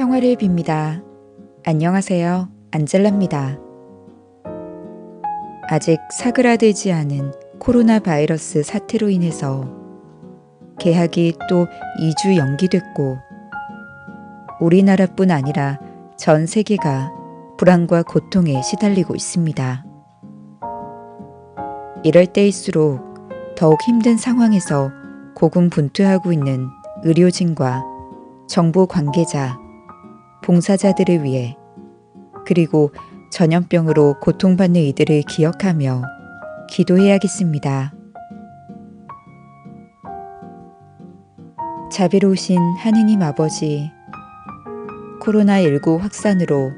평화를 빕니다. 안녕하세요. 안젤라입니다. 아직 사그라들지 않은 코로나 바이러스 사태로 인해서 개학이 또 2주 연기됐고 우리나라뿐 아니라 전 세계가 불안과 고통에 시달리고 있습니다. 이럴 때일수록 더욱 힘든 상황에서 고군분투하고 있는 의료진과 정부 관계자, 봉사자들을 위해 그리고 전염병으로 고통받는 이들을 기억하며 기도해야겠습니다. 자비로우신 하느님 아버지, 코로나19 확산으로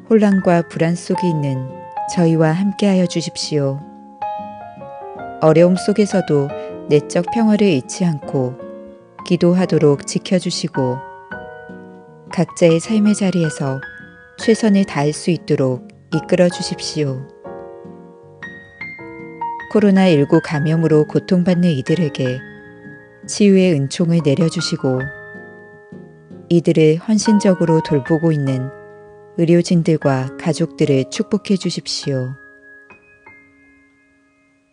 혼란과 불안 속에 있는 저희와 함께하여 주십시오. 어려움 속에서도 내적 평화를 잃지 않고 기도하도록 지켜주시고 각자의 삶의 자리에서 최선을 다할 수 있도록 이끌어 주십시오. 코로나19 감염으로 고통받는 이들에게 치유의 은총을 내려주시고 이들을 헌신적으로 돌보고 있는 의료진들과 가족들을 축복해 주십시오.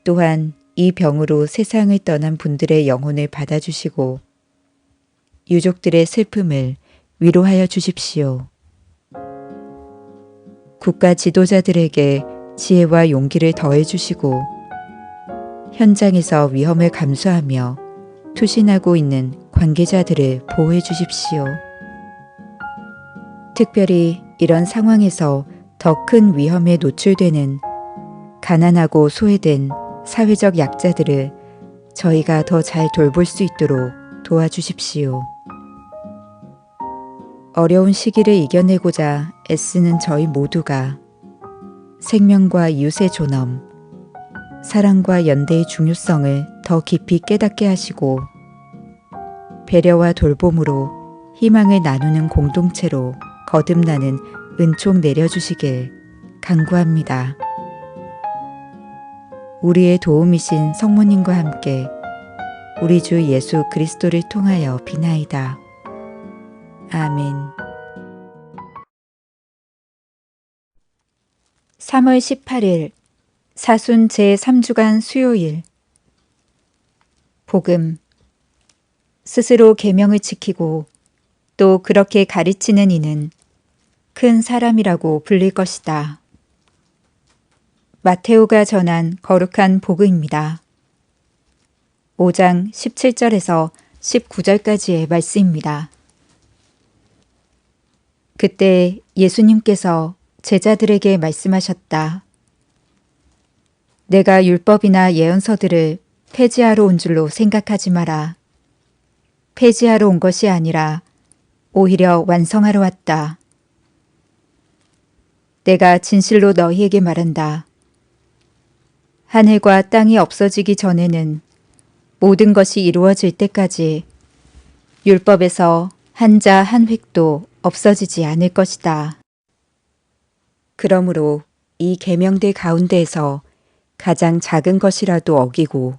또한 이 병으로 세상을 떠난 분들의 영혼을 받아주시고 유족들의 슬픔을 위로하여 주십시오. 국가 지도자들에게 지혜와 용기를 더해 주시고 현장에서 위험을 감수하며 투신하고 있는 관계자들을 보호해 주십시오. 특별히 이런 상황에서 더 큰 위험에 노출되는 가난하고 소외된 사회적 약자들을 저희가 더 잘 돌볼 수 있도록 도와주십시오. 어려운 시기를 이겨내고자 애쓰는 저희 모두가 생명과 이웃의 존엄, 사랑과 연대의 중요성을 더 깊이 깨닫게 하시고 배려와 돌봄으로 희망을 나누는 공동체로 거듭나는 은총 내려주시길 간구합니다. 우리의 도움이신 성모님과 함께 우리 주 예수 그리스도를 통하여 비나이다. 아멘. 3월 18일 사순 제3주간 수요일 복음 스스로 계명을 지키고 또 그렇게 가르치는 이는 큰 사람이라고 불릴 것이다. 마테오가 전한 거룩한 복음입니다. 5장 17절에서 19절까지의 말씀입니다. 그때 예수님께서 제자들에게 말씀하셨다. 내가 율법이나 예언서들을 폐지하러 온 줄로 생각하지 마라. 폐지하러 온 것이 아니라 오히려 완성하러 왔다. 내가 진실로 너희에게 말한다. 하늘과 땅이 없어지기 전에는 모든 것이 이루어질 때까지 율법에서 한자 한 획도 없어지지 않을 것이다. 그러므로 이 계명들 가운데에서 가장 작은 것이라도 어기고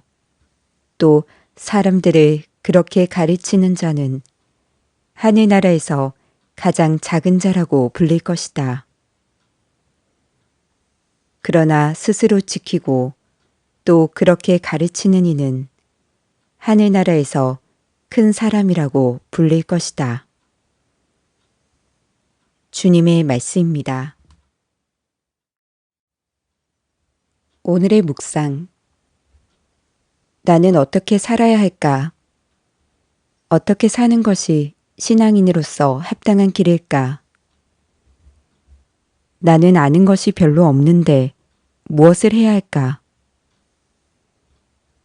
또 사람들을 그렇게 가르치는 자는 하늘나라에서 가장 작은 자라고 불릴 것이다. 그러나 스스로 지키고 또 그렇게 가르치는 이는 하늘나라에서 큰 사람이라고 불릴 것이다. 주님의 말씀입니다. 오늘의 묵상. 나는 어떻게 살아야 할까? 어떻게 사는 것이 신앙인으로서 합당한 길일까? 나는 아는 것이 별로 없는데 무엇을 해야 할까?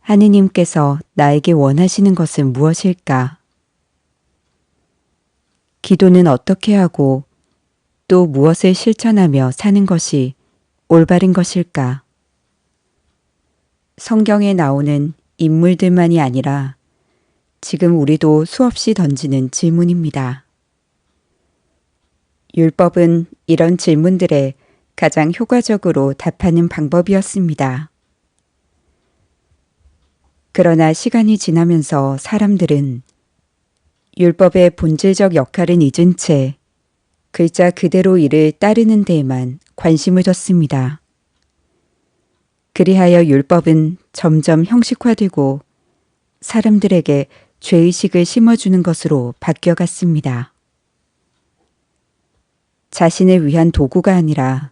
하느님께서 나에게 원하시는 것은 무엇일까? 기도는 어떻게 하고 또 무엇을 실천하며 사는 것이 올바른 것일까? 성경에 나오는 인물들만이 아니라 지금 우리도 수없이 던지는 질문입니다. 율법은 이런 질문들에 가장 효과적으로 답하는 방법이었습니다. 그러나 시간이 지나면서 사람들은 율법의 본질적 역할은 잊은 채 글자 그대로 이를 따르는 데에만 관심을 뒀습니다. 그리하여 율법은 점점 형식화되고 사람들에게 죄의식을 심어주는 것으로 바뀌어갔습니다. 자신을 위한 도구가 아니라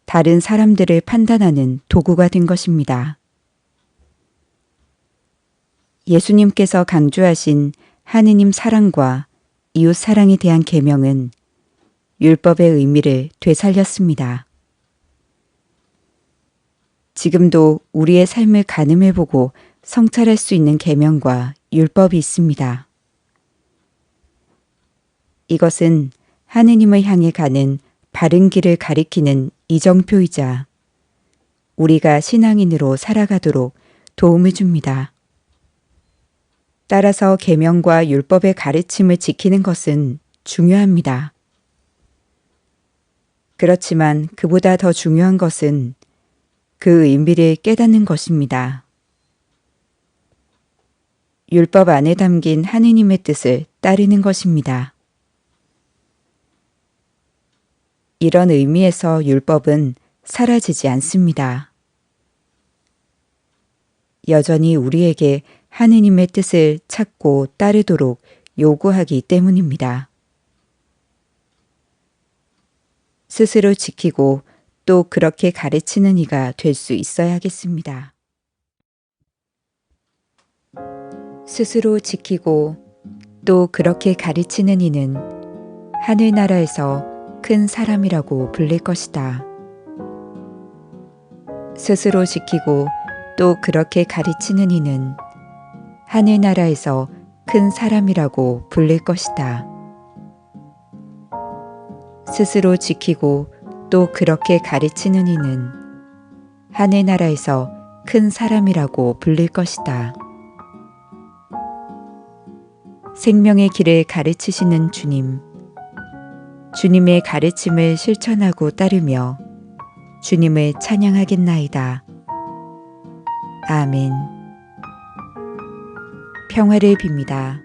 다른 사람들을 판단하는 도구가 된 것입니다. 예수님께서 강조하신 하느님 사랑과 이웃 사랑에 대한 계명은 율법의 의미를 되살렸습니다. 지금도 우리의 삶을 가늠해보고 성찰할 수 있는 계명과 율법이 있습니다. 이것은 하느님을 향해 가는 바른 길을 가리키는 이정표이자 우리가 신앙인으로 살아가도록 도움을 줍니다. 따라서 계명과 율법의 가르침을 지키는 것은 중요합니다. 그렇지만 그보다 더 중요한 것은 그 의미를 깨닫는 것입니다. 율법 안에 담긴 하느님의 뜻을 따르는 것입니다. 이런 의미에서 율법은 사라지지 않습니다. 여전히 우리에게 하느님의 뜻을 찾고 따르도록 요구하기 때문입니다. 스스로 지키고 또 그렇게 가르치는 이가 될 수 있어야겠습니다. 스스로 지키고 또 그렇게 가르치는 이는 하늘나라에서 큰 사람이라고 불릴 것이다. 스스로 지키고 또 그렇게 가르치는 이는 하늘나라에서 큰 사람이라고 불릴 것이다. 스스로 지키고 또 그렇게 가르치는 이는 하늘나라에서 큰 사람이라고 불릴 것이다. 생명의 길을 가르치시는 주님, 주님의 가르침을 실천하고 따르며 주님을 찬양하겠나이다. 아멘. 평화를 빕니다.